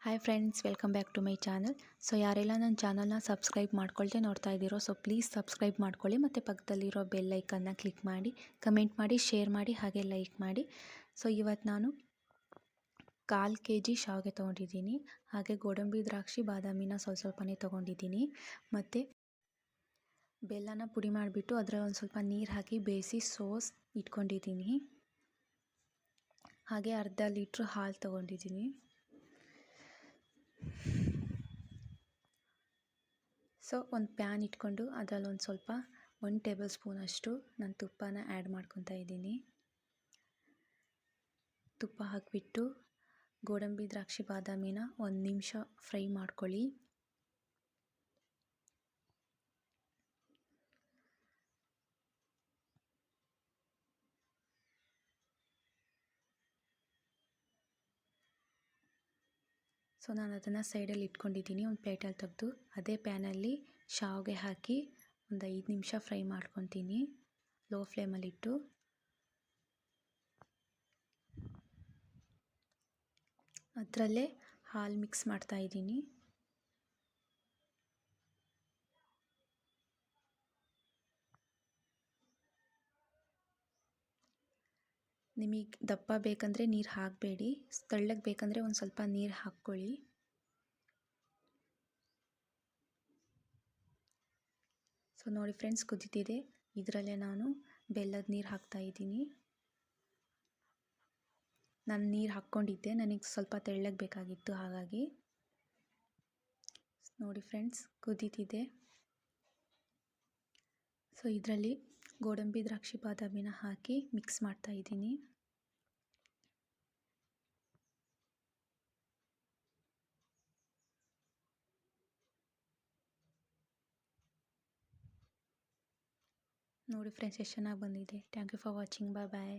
Hi friends, welcome back to my channel. So ಯಾರೆಲ್ಲ ನನ್ನ ಚಾನಲ್ನ ಸಬ್ಸ್ಕ್ರೈಬ್ ಮಾಡ್ಕೊಳ್ದೆ ನೋಡ್ತಾ ಇದ್ದೀರೋ, ಸೊ ಪ್ಲೀಸ್ ಸಬ್ಸ್ಕ್ರೈಬ್ ಮಾಡ್ಕೊಳ್ಳಿ ಮತ್ತು ಪಕ್ಕದಲ್ಲಿರೋ ಬೆಲ್ ಐಕನ್ನ ಕ್ಲಿಕ್ ಮಾಡಿ, ಕಮೆಂಟ್ ಮಾಡಿ, ಶೇರ್ ಮಾಡಿ, ಹಾಗೆ ಲೈಕ್ ಮಾಡಿ. ಸೊ ಇವತ್ತು ನಾನು 1/4 kg ಶಾವಿಗೆ ತೊಗೊಂಡಿದ್ದೀನಿ. ಹಾಗೆ ಗೋಡಂಬಿ ದ್ರಾಕ್ಷಿ ಬಾದಾಮಿನ ಸ್ವಲ್ಪನೇ ತೊಗೊಂಡಿದ್ದೀನಿ. ಮತ್ತು ಬೆಲ್ಲನ ಪುಡಿ ಮಾಡಿಬಿಟ್ಟು ಅದರಲ್ಲಿ ಒಂದು ಸ್ವಲ್ಪ ನೀರು ಹಾಕಿ ಬೇಯಿಸಿ ಸೋಸ್ ಇಟ್ಕೊಂಡಿದ್ದೀನಿ. ಹಾಗೆ ಅರ್ಧ ಲೀಟ್ರ್ ಹಾಲು ತೊಗೊಂಡಿದ್ದೀನಿ. ಸೊ ಒಂದು ಪ್ಯಾನ್ ಇಟ್ಕೊಂಡು ಅದರಲ್ಲಿ ಒಂದು ಸ್ವಲ್ಪ 1 ಟೇಬಲ್ ಸ್ಪೂನ್ ಅಷ್ಟು ನಾನು ತುಪ್ಪನ ಆ್ಯಡ್ ಮಾಡ್ಕೊತಾ ಇದ್ದೀನಿ. ತುಪ್ಪ ಹಾಕಿಬಿಟ್ಟು ಗೋಡಂಬಿ ದ್ರಾಕ್ಷಿ ಬಾದಾಮಿನ 1 ನಿಮಿಷ ಫ್ರೈ ಮಾಡ್ಕೊಳ್ಳಿ. ಸೊ ನಾನು ಅದನ್ನು ಸೈಡಲ್ಲಿ ಇಟ್ಕೊಂಡಿದ್ದೀನಿ. ಒಂದು ಪ್ಲೇಟಲ್ಲಿ ತೆಗೆದು ಅದೇ ಪ್ಯಾನಲ್ಲಿ ಶಾವಿಗೆ ಹಾಕಿ ಒಂದು 5 ನಿಮಿಷ ಫ್ರೈ ಮಾಡ್ಕೊತೀನಿ ಲೋ ಫ್ಲೇಮಲ್ಲಿಟ್ಟು. ಅದರಲ್ಲೇ ಹಾಲು ಮಿಕ್ಸ್ ಮಾಡ್ತಾಯಿದ್ದೀನಿ. ನಿಮಗೆ ದಪ್ಪ ಬೇಕಂದರೆ ನೀರು ಹಾಕಬೇಡಿ, ತೆಳ್ಳಗೆ ಬೇಕಂದರೆ ಒಂದು ಸ್ವಲ್ಪ ನೀರು ಹಾಕ್ಕೊಳ್ಳಿ. ಸೊ ನೋಡಿ ಫ್ರೆಂಡ್ಸ್, ಕುದೀತಿದೆ. ಇದರಲ್ಲೇ ನಾನು ಬೆಲ್ಲದ ನೀರು ಹಾಕ್ತಾಯಿದ್ದೀನಿ. ನಾನು ನೀರು ಹಾಕ್ಕೊಂಡಿದ್ದೆ, ನನಗೆ ಸ್ವಲ್ಪ ತೆಳ್ಳಗೆ ಬೇಕಾಗಿತ್ತು, ಹಾಗಾಗಿ. ನೋಡಿ ಫ್ರೆಂಡ್ಸ್, ಕುದೀತಿದೆ. ಸೊ ಇದರಲ್ಲಿ ಗೋಡಂಬಿ ದ್ರಾಕ್ಷಿ ಬಾದಾಮಿನ ಹಾಕಿ ಮಿಕ್ಸ್ ಮಾಡ್ತಾಯಿದ್ದೀನಿ. ನೋಡಿ ಫ್ರೆಂಡ್ಸ್, ಎಷ್ಟು ಚೆನ್ನಾಗಿ ಬಂದಿದೆ. Thank you for watching. Bye.